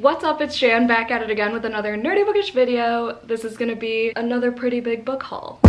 What's up, it's Jan back at it again with another nerdy bookish video. This is gonna be another pretty big book haul.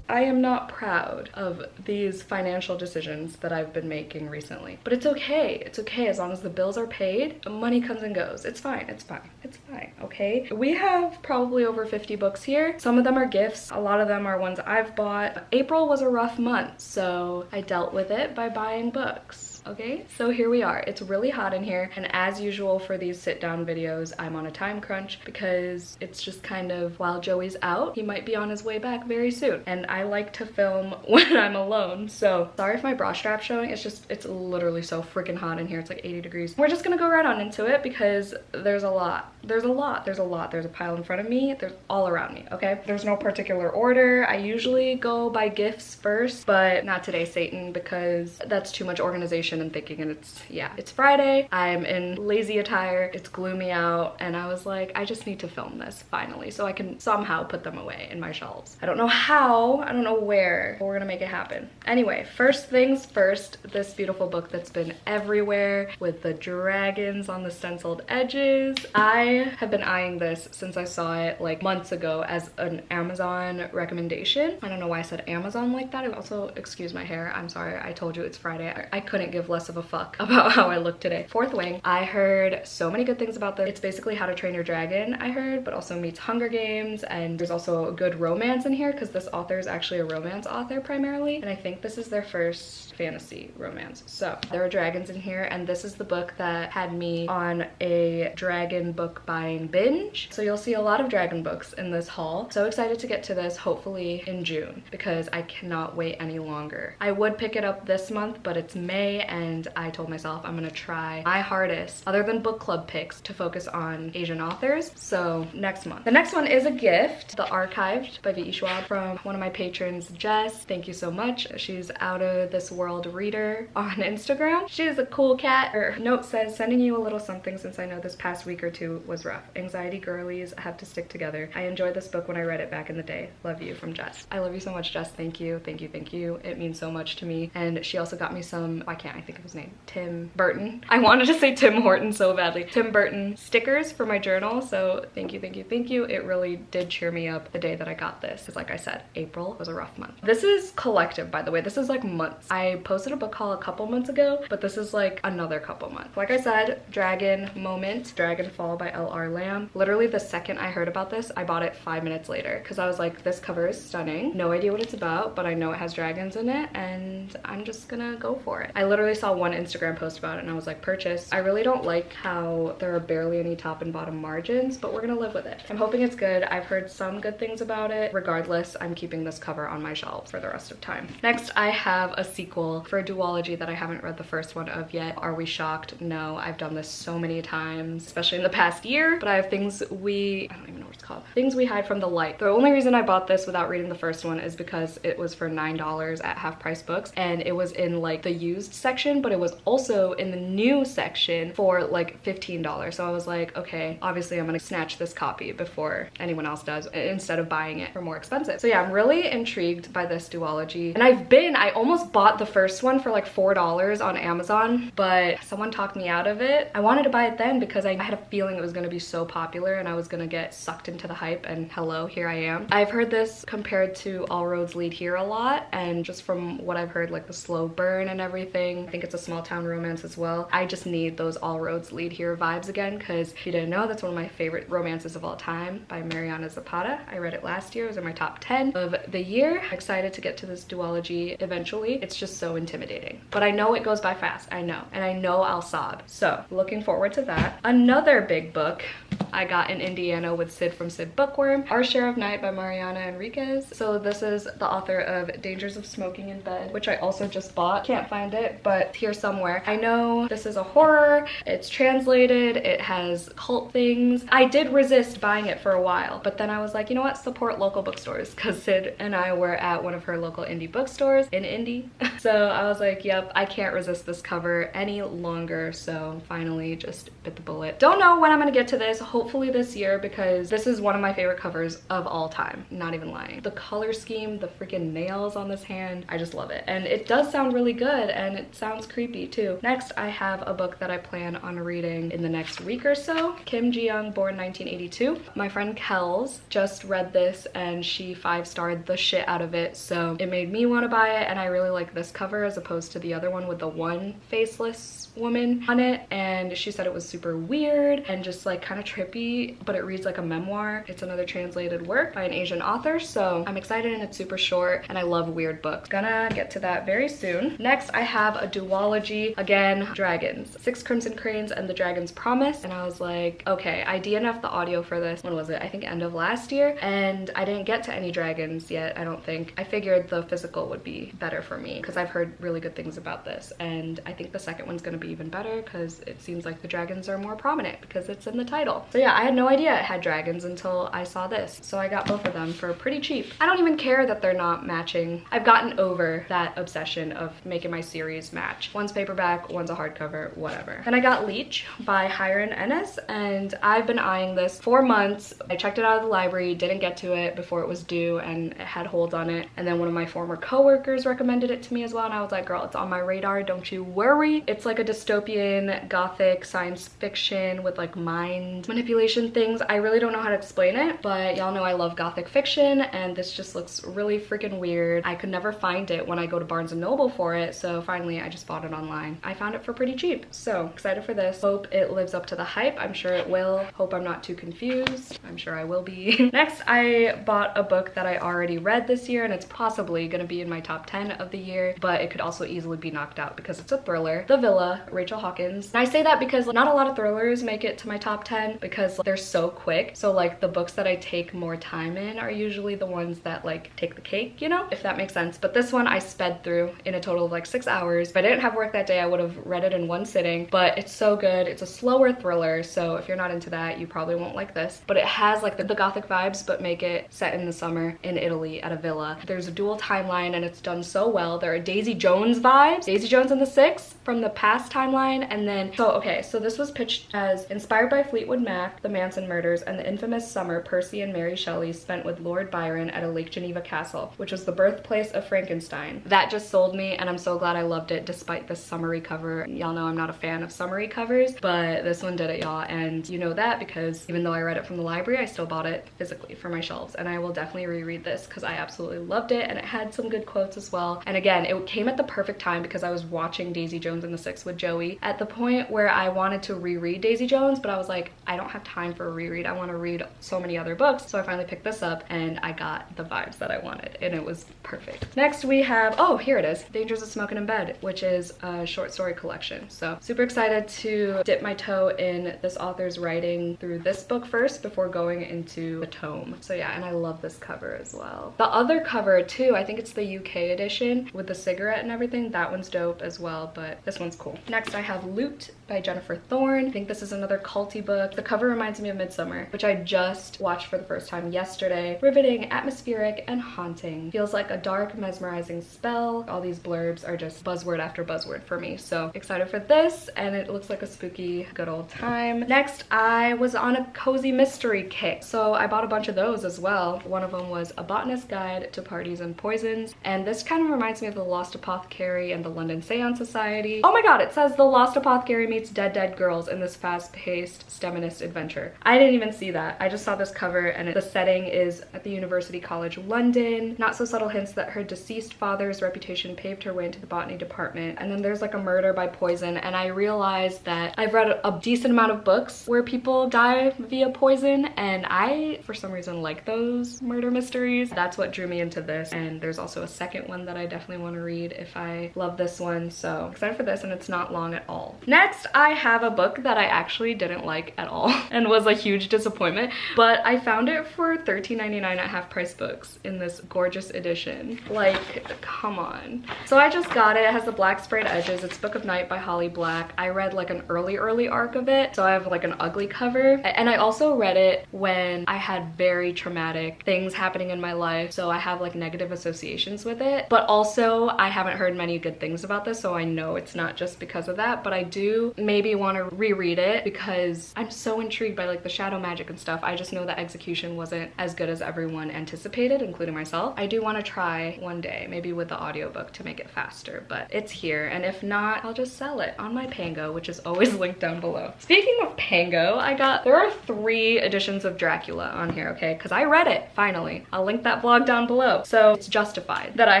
I am not proud of these financial decisions that I've been making recently, but it's okay. It's okay as long as the bills are paid, money comes and goes. It's fine, it's fine, it's fine, okay? We have probably over 50 books here. Some of them are gifts, a lot of them are ones I've bought. April was a rough month, so I dealt with it by buying books. Okay, so here we are. It's really hot in here, and as usual for these sit-down videos, I'm on a time crunch because it's just kind of while Joey's out, he might be on his way back very soon, and I like to film when I'm alone. So sorry if my bra strap's showing. It's literally so freaking hot in here. It's like 80 degrees. We're just gonna go right on into it because there's a lot. There's a pile in front of me. There's all around me, okay? There's no particular order. I usually go by gifts first, but not today, Satan, because that's too much organization and thinking, and it's Friday. I'm in lazy attire. It's gloomy out, and I was like, I just need to film this finally so I can somehow put them away in my shelves. I don't know how, I don't know where, but we're gonna make it happen. Anyway, first things first, this beautiful book that's been everywhere with the dragons on the stenciled edges. I have been eyeing this since I saw it like months ago as an Amazon recommendation. I don't know why I said Amazon like that. Also, excuse my hair. I'm sorry. I told you it's Friday. I couldn't give less of a fuck about how I look today. Fourth Wing. I heard so many good things about this. It's basically How to Train Your Dragon, I heard, but also meets Hunger Games, and there's also a good romance in here because this author is actually a romance author primarily, and I think this is their first fantasy romance. So there are dragons in here, and this is the book that had me on a dragon book buying binge. So you'll see a lot of dragon books in this haul. So excited to get to this, hopefully in June, because I cannot wait any longer. I would pick it up this month, but it's May, and I told myself I'm gonna try my hardest, other than book club picks, to focus on Asian authors. So next month. The next one is a gift, The Archived by V.E. Schwab, from one of my patrons, Jess. Thank you so much. She's out of this world reader on Instagram. She's a cool cat. Her note says, sending you a little something since I know this past week or two was rough. Anxiety girlies have to stick together. I enjoyed this book when I read it back in the day. Love you, from Jess. I love you so much, Jess. Thank you, thank you, thank you. It means so much to me. And she also got me some, why can't I think of his name? Tim Burton. I wanted to say Tim Horton so badly. Tim Burton stickers for my journal. So thank you, thank you, thank you. It really did cheer me up the day that I got this. Because like I said, April was a rough month. This is collective, by the way. This is like months. I posted a book haul a couple months ago, but this is like another couple months. Like I said, Dragon Moment, Dragon Fall by L.R. Lamb. Literally the second I heard about this, I bought it 5 minutes later because I was like, this cover is stunning. No idea what it's about, but I know it has dragons in it, and I'm just gonna go for it. I literally saw one Instagram post about it and I was like, purchase. I really don't like how there are barely any top and bottom margins, but we're gonna live with it. I'm hoping it's good. I've heard some good things about it. Regardless, I'm keeping this cover on my shelf for the rest of time. Next, I have a sequel for a duology that I haven't read the first one of yet. Are We Shocked? No, I've done this so many times, especially in the past year, but I have Things We, I don't even know what it's called. Things We Hide from the Light. The only reason I bought this without reading the first one is because it was for $9 at Half Price Books, and it was in like the used section, but it was also in the new section for like $15. So I was like, okay, obviously I'm gonna snatch this copy before anyone else does instead of buying it for more expensive. So yeah, I'm really intrigued by this duology, and I almost bought the first one for like $4 on Amazon, but someone talked me out of it. I wanted to buy it then because I had a feeling it was gonna be so popular and I was gonna get sucked into the hype, and hello, here I am. I've heard this compared to All Roads Lead Here a lot, and just from what I've heard, like the slow burn and everything, I think it's a small town romance as well. I just need those All Roads Lead Here vibes again, because if you didn't know, that's one of my favorite romances of all time by Mariana Zapata. I read it last year. It was in my top 10 of the year. I'm excited to get to this duology eventually. It's just so intimidating, but I know it goes by fast. I know, and I know I'll sob. So looking forward to that. Another big book I got in Indiana with Sid from Sid Bookworm, Our Share of Night by Mariana Enriquez. So this is the author of Dangers of Smoking in Bed, which I also just bought. Can't find it, but here somewhere. I know this is a horror. It's translated. It has cult things. I did resist buying it for a while, but then I was like, you know what? Support local bookstores, because Sid and I were at one of her local indie bookstores in Indy. So I was like, yep, I can't resist this cover any longer. So finally just bit the bullet. Don't know when I'm gonna get to this. hopefully this year, because this is one of my favorite covers of all time, not even lying. The color scheme, the freaking nails on this hand, I just love it. And it does sound really good, and it sounds creepy too. Next, I have a book that I plan on reading in the next week or so. Kim Ji-young, born 1982. My friend Kayz just read this and she 5-starred the shit out of it, so it made me want to buy it, and I really like this cover as opposed to the other one with the one faceless woman on it. And she said it was super weird and just like kind of trippy, but it reads like a memoir. It's another translated work by an Asian author, so I'm excited, and it's super short, and I love weird books. Gonna get to that very soon. Next, I have a duology, again, dragons. Six Crimson Cranes and the Dragon's Promise, and I was like, okay, I DNF'd the audio for this. When was it? I think end of last year, and I didn't get to any dragons yet, I don't think. I figured the physical would be better for me because I've heard really good things about this, and I think the second one's gonna be even better because it seems like the dragons are more prominent because it's in the title. So yeah, I had no idea it had dragons until I saw this, so I got both of them for pretty cheap. I don't even care that they're not matching. I've gotten over that obsession of making my series match. One's paperback, one's a hardcover, whatever. Then I got Leech by Hiron Ennis, and I've been eyeing this for months. I checked it out of the library, didn't get to it before it was due, and it had holds on it. And then one of my former coworkers recommended it to me as well, and I was like, girl, it's on my radar, don't you worry. It's like a dystopian gothic science fiction with like mind manipulation things. I really don't know how to explain it, but y'all know I love gothic fiction, and this just looks really freaking weird. I could never find it when I go to Barnes & Noble for it, so finally I just bought it online. I found it for pretty cheap, so excited for this. Hope it lives up to the hype. I'm sure it will. Hope I'm not too confused. I'm sure I will be. Next, I bought a book that I already read this year, and it's possibly gonna be in my top 10 of the year, but it could also easily be knocked out because it's a thriller. The Villa, Rachel Hawkins. And I say that because not a lot of thrillers make it to my top 10 because they're so quick. So like the books that I take more time in are usually the ones that like take the cake, you know, if that makes sense. But this one I sped through in a total of like 6 hours. If I didn't have work that day, I would have read it in one sitting, but it's so good. It's a slower thriller, so if you're not into that, you probably won't like this. But it has like the gothic vibes, but make it set in the summer in Italy at a villa. There's a dual timeline, and it's done so well. There are Daisy Jones vibes. Daisy Jones and the Six from the past timeline, and then, so okay, so this was pitched as inspired by Fleetwood Mac, the Manson murders, and the infamous summer Percy and Mary Shelley spent with Lord Byron at a Lake Geneva castle, which was the birthplace of Frankenstein. That just sold me, and I'm so glad I loved it despite the summery cover. Y'all know I'm not a fan of summery covers, but this one did it, y'all, and you know that because even though I read it from the library, I still bought it physically for my shelves, and I will definitely reread this because I absolutely loved it, and it had some good quotes as well. And again, it came at the perfect time because I was watching Daisy Jones and the Six with Joey at the point where I wanted to reread Daisy Jones, but I was like, I don't have time for a reread. I want to read so many other books, so I finally picked this up, and I got the vibes that I wanted, and it was perfect. Next we have, oh, here it is, Dangers of Smoking in Bed, which is a short story collection. So super excited to dip my toe in this author's writing through this book first before going into the tome. So yeah, and I love this cover as well. The other cover too, I think it's the UK edition with the cigarette and everything. That one's dope as well, but this one's cool. Next I have Loot by Jennifer Thorne. I think this is another culty book. The cover reminds me of Midsummer, which I just watched for the first time yesterday. Riveting, atmospheric, and haunting. Feels like a dark, mesmerizing spell. All these blurbs are just buzzword after buzzword for me, so excited for this, and it looks like a spooky good old time. Next, I was on a cozy mystery kick, so I bought a bunch of those as well. One of them was A Botanist's Guide to Parties and Poisons, and this kind of reminds me of The Lost Apothecary and the London Seance Society. Oh my god, it says The Lost Apothecary meets Dead Girls in this fast-paced STEMinist adventure. I didn't even see that. I just saw this cover, and the setting is at the University College London. Not so subtle hints that her deceased father's reputation paved her way into the botany department, and then there's like a murder by poison, and I realized that I've read a decent amount of books where people die via poison, and I for some reason like those murder mysteries. That's what drew me into this, and there's also a second one that I definitely want to read if I love this one, so excited for this, and it's not long at all. Next, I have a book that I actually didn't like at all and was a huge disappointment, but I found it for $13.99 at Half Price Books in this gorgeous edition. Like, come on. So I just got it. It has the black sprayed edges. It's Book of Night by Holly Black. I read like an early arc of it, so I have like an ugly cover, and I also read it when I had very traumatic things happening in my life, so I have like negative associations with it. But also I haven't heard many good things about this, so I know it's not just because of that, but I do maybe want to reread it because I'm so intrigued by like the shadow magic and stuff. I just know that execution wasn't as good as everyone anticipated, including myself. I do want to try one day, maybe with the audiobook to make it faster, but it's here. And if not, I'll just sell it on my Pango, which is always linked down below. Speaking of Pango, there are 3 editions of Dracula on here, okay? Because I read it, finally. I'll link that vlog down below. So it's justified that I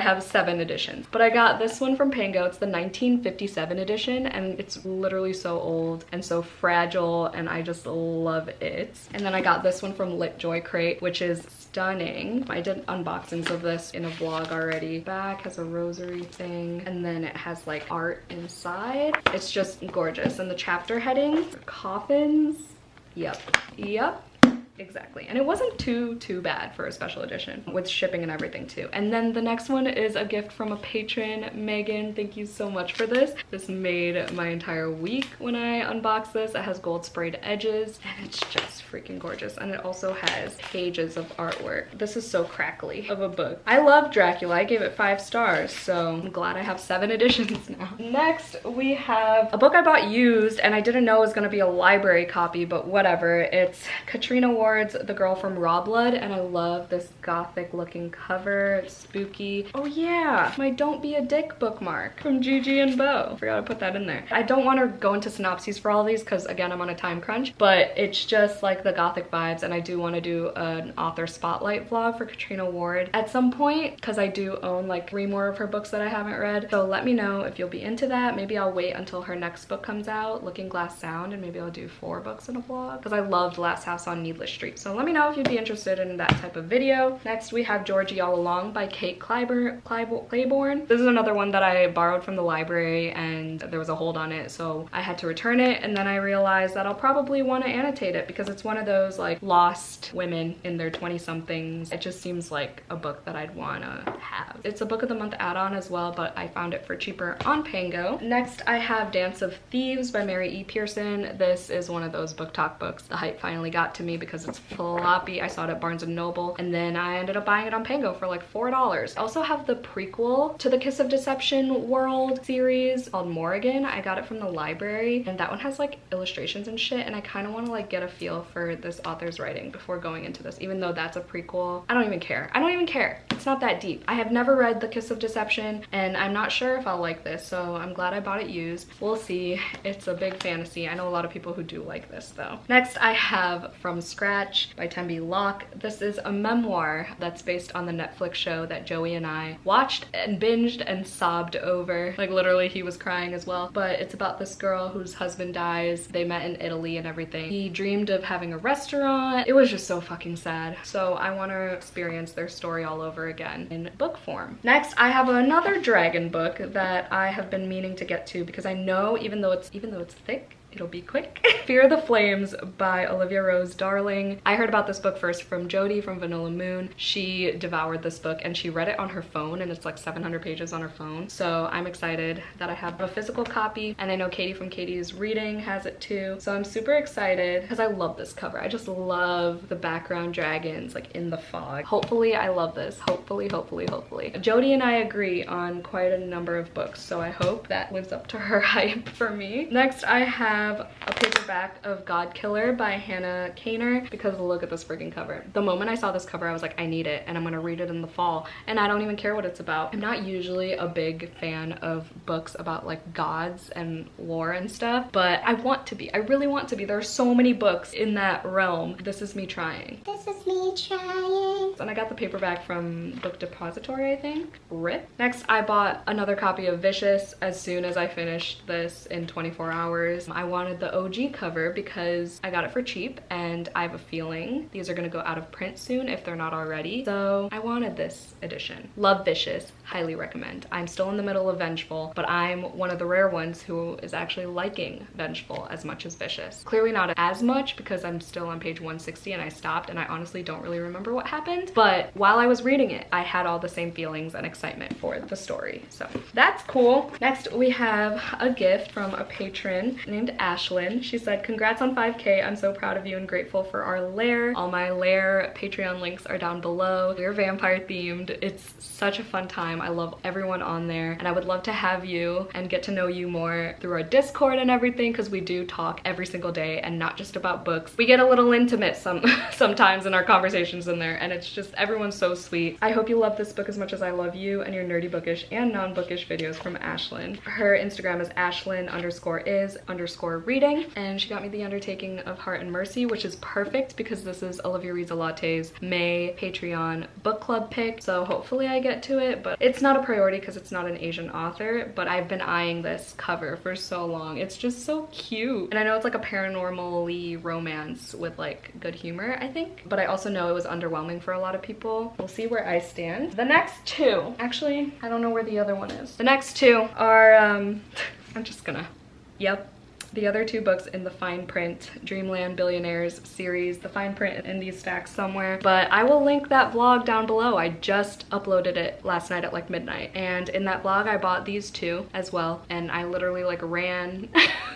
have 7 editions. But I got this one from Pango. It's the 1957 edition, and it's literally so old and so fragile, and I just love it. And then I got this one from Lit Joy Crate, which is stunning. I did unboxings of this in a vlog already. Back has a rosary thing, and then it has like art inside. It's just gorgeous. And the chapter headings, coffins. Yep. Exactly. And it wasn't too bad for a special edition with shipping and everything too. And then the next one is a gift from a patron, Megan. Thank you so much for this. This made my entire week when I unboxed this. It has gold sprayed edges and it's just freaking gorgeous. And it also has pages of artwork. This is so crackly of a book. I love Dracula. I gave it 5 stars, so I'm glad I have 7 editions now. Next, we have a book I bought used and I didn't know it was gonna be a library copy, but whatever. It's Katrina Ward's The Girl from Raw Blood, and I love this gothic looking cover. It's spooky. Oh yeah, my Don't Be a Dick bookmark from Gigi and Bo. Forgot to put that in there. I don't want to go into synopses for all these because again I'm on a time crunch, but it's just like the gothic vibes, and I do want to do an author spotlight vlog for Katrina Ward at some point because I do own like 3 more of her books that I haven't read. So let me know if you'll be into that. Maybe I'll wait until her next book comes out, Looking Glass Sound, and maybe I'll do 4 books in a vlog because I loved Last House on Needless Street. So let me know if you'd be interested in that type of video. Next, we have Georgie All Along by Kate Claiborne. This is another one that I borrowed from the library and there was a hold on it, so I had to return it. And then I realized that I'll probably want to annotate it because it's one of those like lost women in their 20-somethings. It just seems like a book that I'd want to have. It's a book of the month add-on as well, but I found it for cheaper on Pango. Next, I have Dance of Thieves by Mary E. Pearson. This is one of those book talk books. The hype finally got to me because it's floppy. I saw it at Barnes & Noble and then I ended up buying it on Pango for like $4. I also have the prequel to the Kiss of Deception World series called Morrigan. I got it from the library and that one has like illustrations and shit, and I kind of want to like get a feel for this author's writing before going into this, even though that's a prequel. I don't even care. It's not that deep. I have never read The Kiss of Deception and I'm not sure if I'll like this, so I'm glad I bought it used. We'll see. It's a big fantasy. I know a lot of people who do like this though. Next, I have From Scratch by Tembi Locke. This is a memoir that's based on the Netflix show that Joey and I watched and binged and sobbed over. Like literally he was crying as well. But it's about this girl whose husband dies. They met in Italy and everything. He dreamed of having a restaurant. It was just so fucking sad. So I want to experience their story all over again in book form. Next, I have another dragon book that I have been meaning to get to because I know even though it's thick, it'll be quick. Fear the Flames by Olivia Rose Darling. I heard about this book first from Jodie from Vanilla Moon. She devoured this book and she read it on her phone, and it's like 700 pages on her phone. So I'm excited that I have a physical copy, and I know Katie from Katie's Reading has it too. So I'm super excited because I love this cover. I just love the background dragons like in the fog. Hopefully I love this. Hopefully. Jodie and I agree on quite a number of books, so I hope that lives up to her hype for me. Next, I have a paperback of God Killer by Hannah Kaner because look at this freaking cover. The moment I saw this cover, I was like, I need it, and I'm gonna read it in the fall, and I don't even care what it's about. I'm not usually a big fan of books about like gods and lore and stuff, but I want to be. I really want to be. There are so many books in that realm. This is me trying. And I got the paperback from Book Depository, I think. RIP. Next, I bought another copy of Vicious as soon as I finished this in 24 hours. I wanted the OG cover because I got it for cheap, and I have a feeling these are gonna go out of print soon if they're not already. So I wanted this edition. Love Vicious. Highly recommend. I'm still in the middle of Vengeful, but I'm one of the rare ones who is actually liking Vengeful as much as Vicious. Clearly not as much because I'm still on page 160 and I stopped, and I honestly don't really remember what happened. different, but while I was reading it, I had all the same feelings and excitement for the story. So that's cool. Next, we have a gift from a patron named Ashlyn. She said, congrats on 5K. I'm so proud of you and grateful for our lair. All my lair Patreon links are down below. We're vampire themed. It's such a fun time. I love everyone on there, and I would love to have you and get to know you more through our Discord and everything, because we do talk every single day and not just about books. We get a little intimate sometimes in our conversations in there, and it's just, everyone's so sweet. I hope you love this book as much as I love you and your nerdy bookish and non-bookish videos from Ashlyn. Her Instagram is Ashlyn_is_reading, and she got me The Undertaking of Heart and Mercy, which is perfect because this is Olivia Reads a Latte's May Patreon book club pick, so hopefully I get to it, but it's not a priority because it's not an Asian author, but I've been eyeing this cover for so long. It's just so cute, and I know it's like a paranormal-y romance with like good humor, I think, but I also know it was underwhelming for a lot of people. We'll see where I stand. The next two, actually, I don't know where the other one is. The next two are, I'm just gonna, yep. The other two books in the fine print Dreamland Billionaires series, the fine print in these stacks somewhere, but I will link that vlog down below. I just uploaded it last night at like midnight, and in that vlog I bought these two as well, and I literally like ran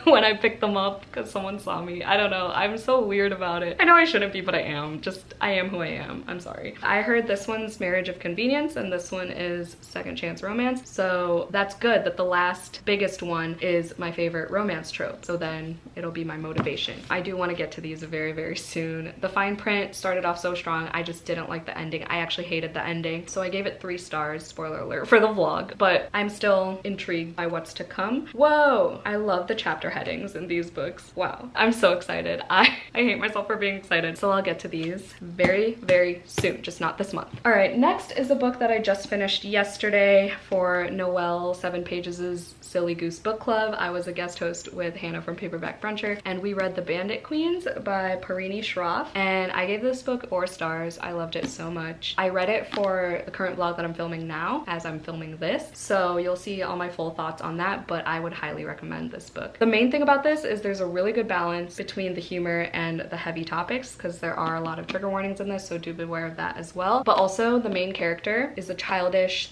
when I picked them up because someone saw me. I don't know, I'm so weird about it. I know I shouldn't be, but I am. Just, I am who I am. I'm sorry. I heard this one's Marriage of Convenience and this one is Second Chance Romance, so that's good that the last biggest one is my favorite romance trope. So then it'll be my motivation. I do want to get to these very, very soon. The fine print started off so strong. I just didn't like the ending. I actually hated the ending. So I gave it 3 stars, spoiler alert, for the vlog, but I'm still intrigued by what's to come. Whoa, I love the chapter headings in these books. Wow, I'm so excited. I hate myself for being excited. So I'll get to these very, very soon, just not this month. All right, next is a book that I just finished yesterday for Noelle 7 Pages' Silly Goose Book Club. I was a guest host with Hannah from Paperback Bruncher, and we read The Bandit Queens by Parini Shroff, and I gave this book 4 stars. I loved it so much. I read it for the current vlog that I'm filming now as I'm filming this, so you'll see all my full thoughts on that, but I would highly recommend this book. The main thing about this is there's a really good balance between the humor and the heavy topics, because there are a lot of trigger warnings in this, so do beware of that as well. But also the main character is a childless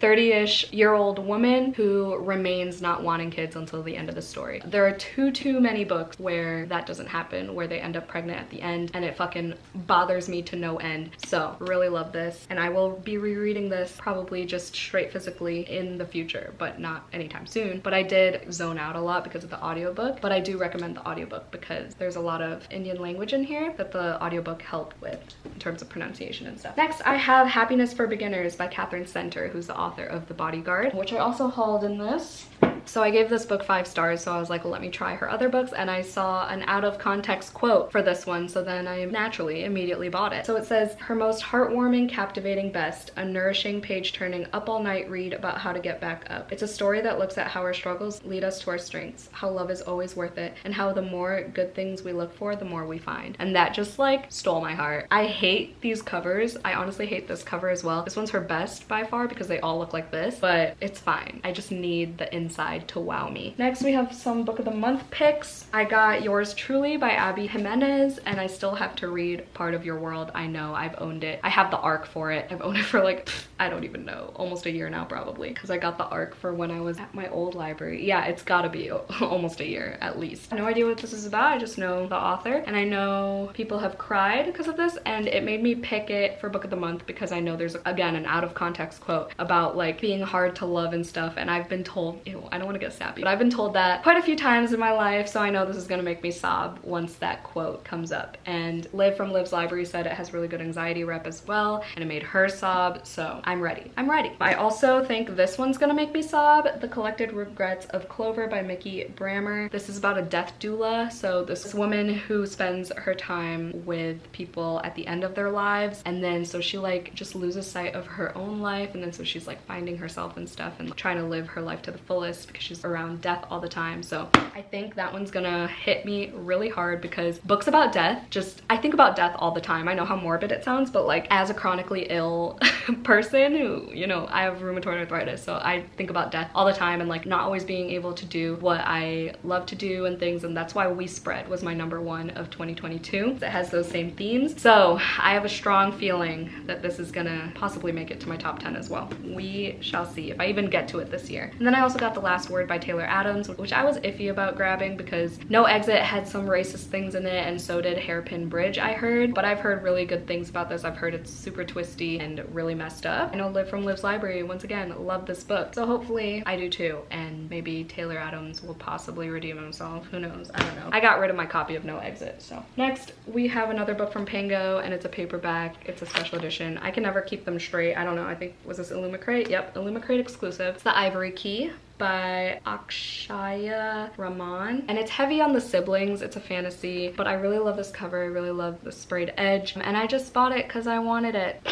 30-ish-year-old woman who remains not wanting kids until the end of the story. There are too many books where that doesn't happen, where they end up pregnant at the end, and it fucking bothers me to no end. So really love this, and I will be rereading this probably just straight physically in the future, but not anytime soon. But I did zone out a lot because of the audiobook, but I do recommend the audiobook because there's a lot of Indian language in here that the audiobook helped with in terms of pronunciation and stuff. Next, I have Happiness for Beginners by Cathryn Center, who's the author of The Bodyguard, which I also hauled in this. So I gave this book 5 stars, so I was like, well, let me try her other books, and I saw an out of context quote for this one, so then I naturally immediately bought it. So it says, her most heartwarming, captivating best, a nourishing, page-turning, up all night read about how to get back up. It's a story that looks at how our struggles lead us to our strengths, how love is always worth it, and how the more good things we look for, the more we find. And that just like stole my heart. I hate these covers. I honestly hate this cover as well. This one's her best by far because they all look like this, but it's fine. I just need the inside to wow me. Next, we have some book of the month picks. I got Yours Truly by Abby Jimenez, and I still have to read Part of Your World. I know, I've owned it. I have the ARC for it. I've owned it for like, I don't even know, almost a year now probably, because I got the ARC for when I was at my old library. Yeah, it's gotta be almost a year at least. No idea what this is about. I just know the author, and I know people have cried because of this, and it made me pick it for book of the month because I know there's, again, an out of context quote about like being hard to love and stuff, and I've been told, ew, I don't want to get sappy, but I've been told that quite a few times in my life, so I know this is gonna make me sob once that quote comes up. And Liv from Liv's Library said it has really good anxiety rep as well, and it made her sob, so I'm ready. I'm ready. I also think this one's gonna make me sob, The Collected Regrets of Clover by Mickey Brammer. This is about a death doula, so this woman who spends her time with people at the end of their lives, and then so she like just loses sight of her own life, and then so she's like finding herself and stuff and trying to live her life to the fullest. just because she's around death all the time. So I think that one's gonna hit me really hard because books about death, I think about death all the time. I know how morbid it sounds, but like as a chronically ill person who, you know, I have rheumatoid arthritis, so I think about death all the time and like not always being able to do what I love to do and things. And that's why We Spread was my #1 of 2022. It has those same themes. So I have a strong feeling that this is gonna possibly make it to my top 10 as well. We shall see if I even get to it this year. And then I also got The Last Word by Taylor Adams, which I was iffy about grabbing because No Exit had some racist things in it, and so did Hairpin Bridge, I heard. But I've heard really good things about this. I've heard it's super twisty and really messed up. I know Liv from Liv's Library, once again, love this book. So hopefully I do too, and maybe Taylor Adams will possibly redeem himself. Who knows? I don't know. I got rid of my copy of No Exit, so. Next, we have another book from Pango, and it's a paperback. It's a special edition. I can never keep them straight. I don't know. I think, was this Illumicrate? Yep, Illumicrate exclusive. It's The Ivory Key by Akshaya Raman, and it's heavy on the siblings. It's a fantasy, but I really love this cover. I really love the sprayed edge, and I just bought it because I wanted it.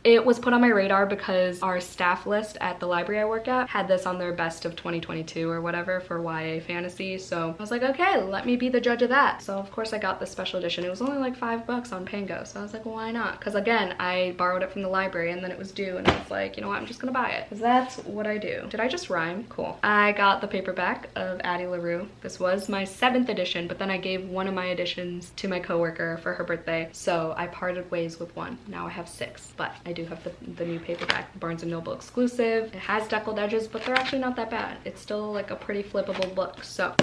It was put on my radar because our staff list at the library I work at had this on their best of 2022 or whatever for YA fantasy, so I was like, okay, let me be the judge of that. So of course I got the special edition. It was only like $5 on Pango, so I was like, well, why not? Because again, I borrowed it from the library and then it was due, and I was like, you know what, I'm just gonna buy it because that's what I do. Did I just rhyme? Cool. I got the paperback of Addie LaRue. This was my 7th edition, but then I gave one of my editions to my coworker for her birthday, so I parted ways with one. Now I have 6, but I do have the new paperback, Barnes & Noble exclusive. It has deckled edges, but they're actually not that bad. It's still like a pretty flippable book, so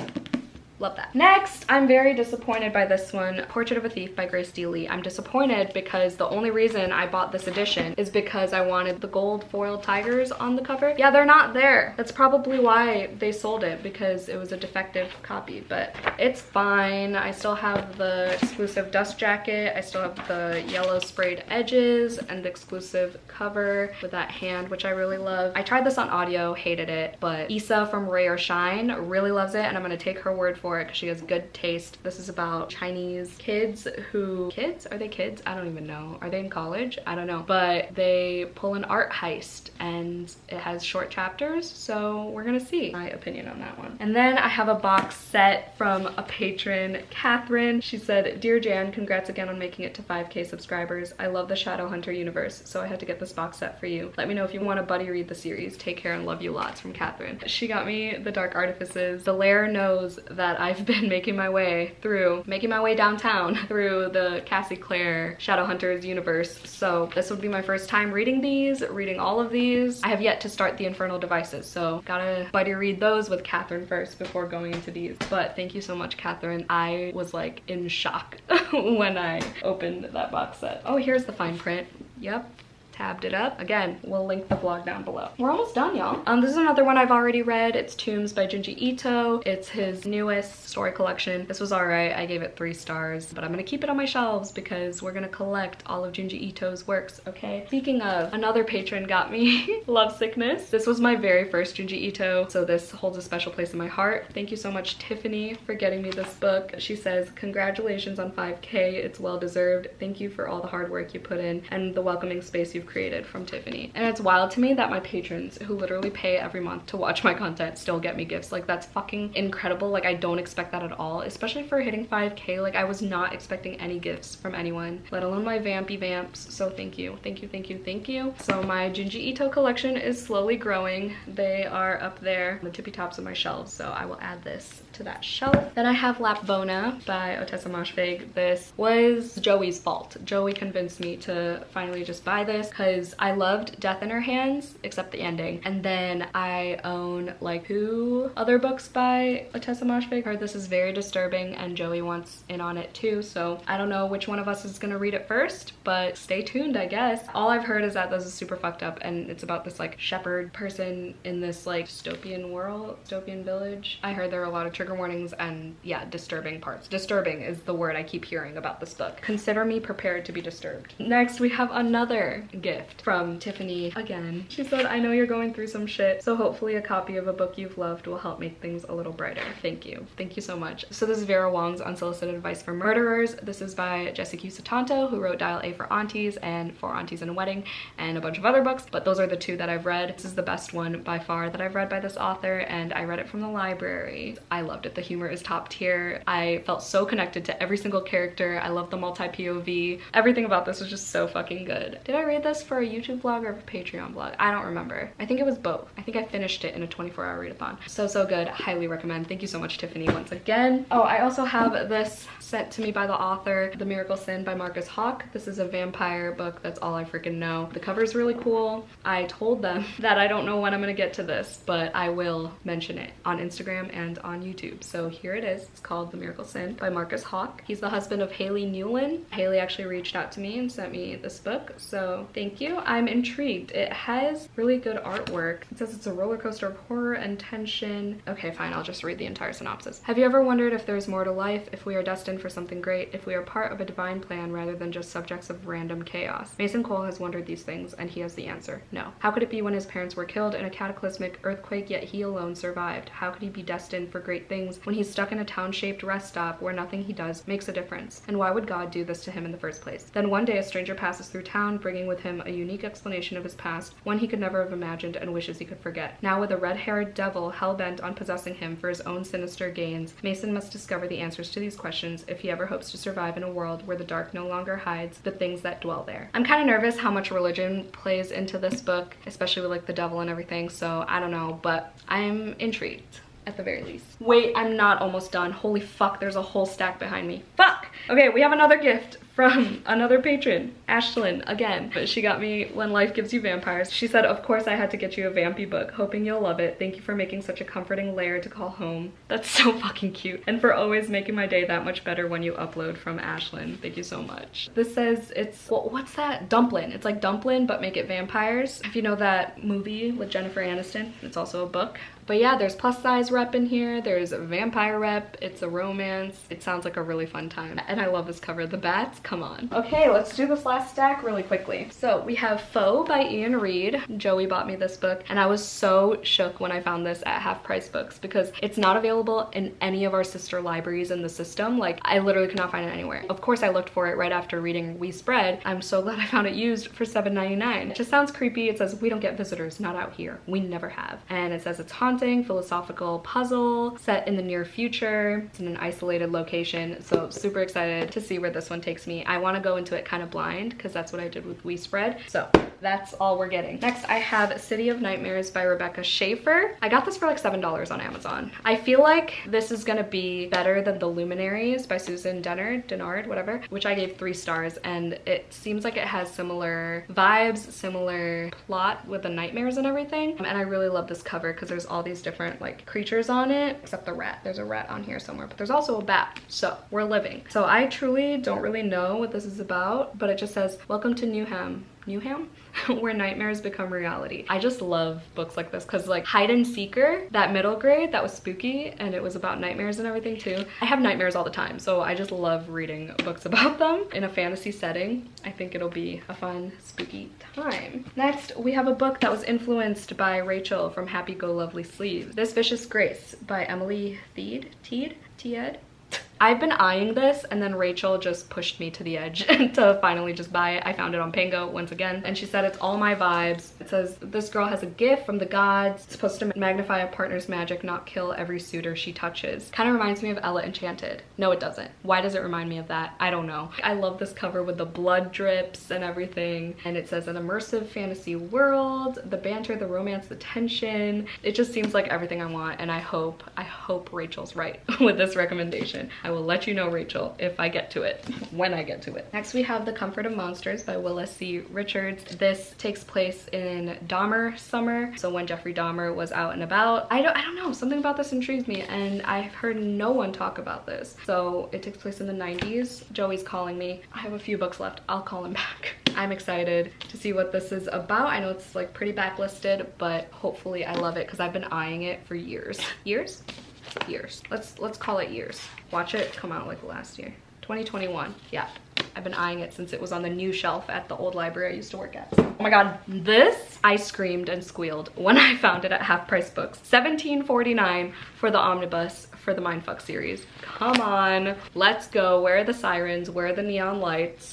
love that. Next, I'm very disappointed by this one, Portrait of a Thief by Grace D. Lee. I'm disappointed because the only reason I bought this edition is because I wanted the gold foiled tigers on the cover. Yeah, they're not there. That's probably why they sold it, because it was a defective copy, but it's fine. I still have the exclusive dust jacket. I still have the yellow sprayed edges and the exclusive cover with that hand, which I really love. I tried this on audio, hated it, but Issa from Ray or Shine really loves it, and I'm gonna take her word for it because she has good taste. This is about Chinese kids who, are they kids? I don't even know. Are they in college? I don't know. But they pull an art heist and it has short chapters, so we're gonna see my opinion on that one. And then I have a box set from a patron, Cathryn. She said, "Dear Jan, congrats again on making it to 5K subscribers. I love the Shadowhunter universe, so I had to get this box set for you. Let me know if you want to buddy read the series. Take care and love you lots," from Cathryn. She got me the Dark Artifices. The Lair knows that I've been making my way downtown through the Cassie Clare Shadowhunters universe. So this would be my first time reading all of these. I have yet to start the Infernal Devices, so gotta buddy read those with Cathryn first before going into these. But thank you so much, Cathryn. I was like in shock when I opened that box set. Oh, here's the fine print. Yep. Tabbed it up. Again, we'll link the blog down below. We're almost done, y'all. This is another one I've already read. It's Tombs by Junji Ito. It's his newest story collection. This was alright. I gave it 3 stars, but I'm gonna keep it on my shelves because we're gonna collect all of Junji Ito's works, okay? Speaking of, another patron got me Love Sickness. This was my very first Junji Ito, so this holds a special place in my heart. Thank you so much, Tiffany, for getting me this book. She says, "Congratulations on 5K. It's well deserved. Thank you for all the hard work you put in and the welcoming space you've created," from Tiffany. And it's wild to me that my patrons, who literally pay every month to watch my content, still get me gifts. Like, that's fucking incredible. Like, I don't expect that at all, especially for hitting 5K. Like, I was not expecting any gifts from anyone, let alone my vampy vamps. So thank you, thank you, thank you, thank you. So my Junji Ito collection is slowly growing. They are up there on the tippy tops of my shelves, so I will add this to that shelf. Then I have Lapvona by Otessa Moshfegh. This was Joey's fault. Joey convinced me to finally just buy this because I loved Death in Her Hands, except the ending. And then I own like 2 other books by Otessa Moshfegh. Heard this is very disturbing and Joey wants in on it too, so I don't know which one of us is gonna read it first, but stay tuned, I guess. All I've heard is that this is super fucked up and it's about this like shepherd person in this like dystopian world, dystopian village. I heard there are a lot of trigger warnings and yeah, disturbing parts. Disturbing is the word I keep hearing about this book. Consider me prepared to be disturbed. Next we have another gift from Tiffany again. She said, I know you're going through some shit, so hopefully a copy of a book you've loved will help make things a little brighter. Thank you. Thank you so much. So this is Vera Wong's Unsolicited Advice for Murderers. This is by Jessica Sutanto, who wrote Dial A for Aunties and For Aunties in a Wedding and a bunch of other books, but those are the two that I've read. This is the best one by far that I've read by this author, and I read it from the library. I loved it. The humor is top tier. I felt so connected to every single character. I love the multi-POV. Everything about this was just so fucking good. Did I read this for a YouTube vlog or a Patreon vlog? I don't remember. I think it was both. I think I finished it in a 24-hour readathon. So good. Highly recommend. Thank you so much, Tiffany, once again. Oh, I also have this sent to me by the author, The Miracle Sin by Marcus Hawk. This is a vampire book. That's all I freaking know. The cover is really cool. I told them that I don't know when I'm gonna get to this, but I will mention it on Instagram and on YouTube. So here it is. It's called The Miracle Sin by Marcus Hawk. He's the husband of Haley Newlin. Haley actually reached out to me and sent me this book, so thank you. I'm intrigued. It has really good artwork. It says it's a roller coaster of horror and tension. Okay, fine, I'll just read the entire synopsis. Have you ever wondered if there's more to life, if we are destined for something great, if we are part of a divine plan rather than just subjects of random chaos? Mason Cole has wondered these things, and he has the answer. No. How could it be when his parents were killed in a cataclysmic earthquake, yet he alone survived? How could he be destined for great things when he's stuck in a town-shaped rest stop where nothing he does makes a difference? And why would God do this to him in the first place? Then one day a stranger passes through town, bringing with him a unique explanation of his past, one he could never have imagined and wishes he could forget. Now with a red-haired devil hell-bent on possessing him for his own sinister gains, Mason must discover the answers to these questions if he ever hopes to survive in a world where the dark no longer hides the things that dwell there. I'm kind of nervous how much religion plays into this book, especially with like the devil and everything, so I don't know, but I'm intrigued. At the very least. Wait, I'm not almost done. Holy fuck, there's a whole stack behind me. Fuck! Okay, we have another gift from another patron, Ashlyn, again. But she got me When Life Gives You Vampires. She said, of course I had to get you a vampy book. Hoping you'll love it. Thank you for making such a comforting lair to call home. That's so fucking cute. And for always making my day that much better when you upload, from Ashlyn. Thank you so much. This says it's, well, what's that? Dumplin'. It's like Dumplin', but make it vampires. If you know that movie with Jennifer Aniston, it's also a book. But yeah, there's plus size rep in here, there's a vampire rep, it's a romance. It sounds like a really fun time. And I love this cover. The bats, come on. Okay, let's do this last stack really quickly. So we have Foe by Ian Reid. Joey bought me this book, and I was so shook when I found this at Half Price Books because it's not available in any of our sister libraries in the system. Like, I literally could not find it anywhere. Of course, I looked for it right after reading We Spread. I'm so glad I found it used for $7.99. It just sounds creepy. It says, we don't get visitors, not out here. We never have. And it says it's haunted, philosophical puzzle set in the near future. It's in an isolated location, so super excited to see where this one takes me. I want to go into it kind of blind because that's what I did with We Spread, so that's all we're getting. Next, I have City of Nightmares by Rebecca Schaefer. I got this for like $7 on Amazon. I feel like this is gonna be better than The Luminaries by Susan Dennard, whatever, which I gave 3 stars, and it seems like it has similar vibes, similar plot with the nightmares and everything. And I really love this cover because there's all these different like creatures on it, except the rat. There's a rat on here somewhere, but there's also a bat, so we're living. So I truly don't really know what this is about, but it just says, welcome to Newham, where nightmares become reality. I just love books like this because like Hide and Seeker, that middle grade, that was spooky and it was about nightmares and everything too. I have nightmares all the time, so I just love reading books about them in a fantasy setting. I think it'll be a fun, spooky time. Next, we have a book that was influenced by Rachel from Happy Go Lovely Sleeves. This Vicious Grace by Emily Tiede. I've been eyeing this, and then Rachel just pushed me to the edge to finally just buy it. I found it on Pango once again, and she said it's all my vibes. It says, this girl has a gift from the gods. It's supposed to magnify a partner's magic, not kill every suitor she touches. Kind of reminds me of Ella Enchanted. No, it doesn't. Why does it remind me of that? I don't know. I love this cover with the blood drips and everything, and it says an immersive fantasy world, the banter, the romance, the tension. It just seems like everything I want, and I hope Rachel's right with this recommendation. I will let you know, Rachel, if I get to it, when I get to it. Next, we have The Comfort of Monsters by Willa C. Richards. This takes place in Dahmer summer, so when Jeffrey Dahmer was out and about. I don't know, something about this intrigues me, and I've heard no one talk about this. So it takes place in the 90s. Joey's calling me. I have a few books left. I'll call him back. I'm excited to see what this is about. I know it's like pretty backlisted, but hopefully I love it because I've been eyeing it for years. Years? Let's call it years. Watch it come out like last year. 2021. Yeah, I've been eyeing it since it was on the new shelf at the old library I used to work at. Oh my god, this, I screamed and squealed when I found it at Half Price Books. $17.49 for the omnibus for the Mindfuck series. Come on, let's go. Where are the sirens? Where are the neon lights?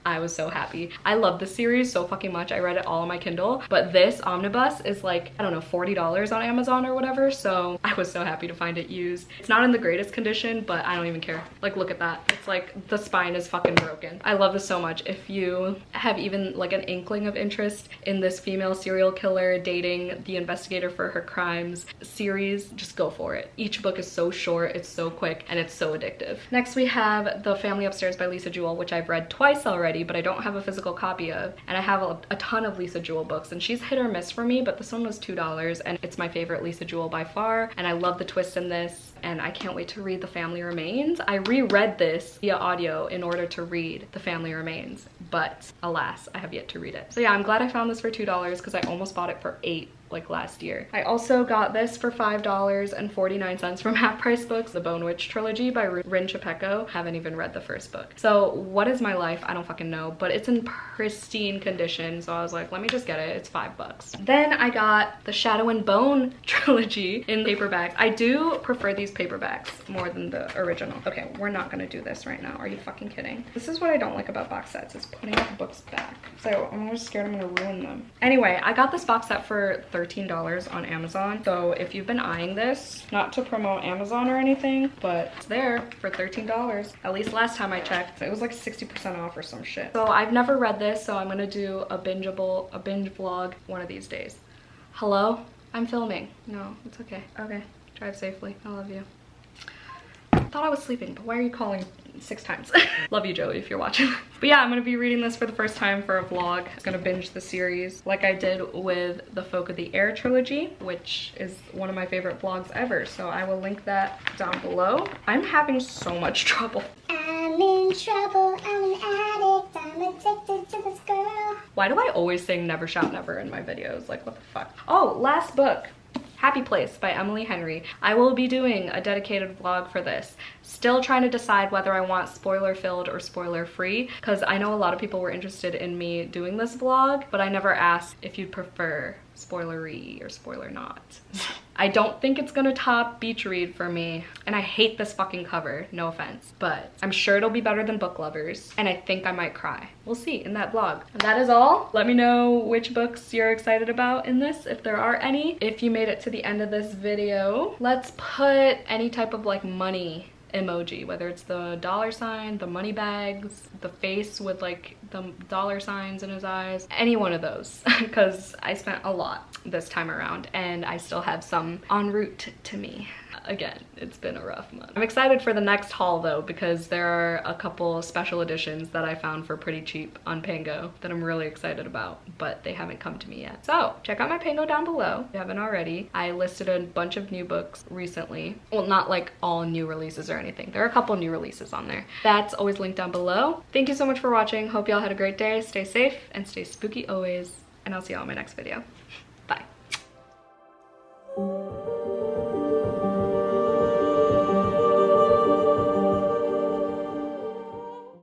I was so happy. I love this series so fucking much. I read it all on my Kindle, but this omnibus is like, I don't know, $40 on Amazon or whatever, so I was so happy to find it used. It's not in the greatest condition, but I don't even care. Like, look at that. It's like the spine is fucking broken. I love this so much. If you have even like an inkling of interest in this female serial killer dating the investigator for her crimes series, just go for it. Each book is so short, it's so quick, and it's so addictive. Next we have The Family Upstairs by Lisa Jewell, which I've read twice already, but I don't have a physical copy of, and I have a ton of Lisa Jewell books, and she's hit or miss for me, but this one was $2 and it's my favorite Lisa Jewell by far, and I love the twist in this, and I can't wait to read The Family Remains. I reread this via audio in order to read The Family Remains, but alas, I have yet to read it. So yeah, I'm glad I found this for $2 because I almost bought it for $8 like last year. I also got this for $5.49 from Half Price Books, the Bone Witch trilogy by Rin Chapeko. Haven't even read the first book. So what is my life? I don't fucking know, but it's in pristine condition, so I was like, let me just get it. It's $5. Then I got the Shadow and Bone trilogy in paperbacks. I do prefer these paperbacks more than the original. Okay, we're not gonna do this right now. Are you fucking kidding? This is what I don't like about box sets, is putting the books back. So I'm always scared I'm gonna ruin them. Anyway, I got this box set for $13 on Amazon. So if you've been eyeing this, not to promote Amazon or anything, but it's there for $13. At least last time I checked, it was like 60% off or some shit. So I've never read this, so I'm gonna do a binge vlog one of these days. Hello? I'm filming. No, it's okay. Okay, drive safely. I love you. I thought I was sleeping, but why are you calling 6 times? Love you, Joey, if you're watching. But yeah, I'm gonna be reading this for the first time for a vlog. I'm gonna binge the series like I did with the Folk of the Air trilogy, which is one of my favorite vlogs ever. So I will link that down below. I'm having so much trouble. I'm in trouble, I'm an addict, I'm addicted to this girl. Why do I always sing Never Shout Never in my videos? Like, what the fuck? Oh, last book. Happy Place by Emily Henry. I will be doing a dedicated vlog for this. Still trying to decide whether I want spoiler filled or spoiler free, because I know a lot of people were interested in me doing this vlog, but I never asked if you'd prefer spoilery or spoiler not. I don't think it's gonna top Beach Read for me, and I hate this fucking cover, no offense, but I'm sure it'll be better than Book Lovers, and I think I might cry. We'll see in that vlog. And that is all. Let me know which books you're excited about in this, if there are any. If you made it to the end of this video, let's put any type of like money emoji, whether it's the $sign, the money bags, the face with like the $signs in his eyes, any one of those, because I spent a lot this time around and I still have some en route to me. Again, it's been a rough month. I'm excited for the next haul though, because there are a couple special editions that I found for pretty cheap on Pango that I'm really excited about, but they haven't come to me yet. So check out my Pango down below if you haven't already. I listed a bunch of new books recently. Well, not like all new releases or anything. There are a couple new releases on there. That's always linked down below. Thank you so much for watching. Hope y'all had a great day. Stay safe and stay spooky always. And I'll see y'all in my next video. Bye.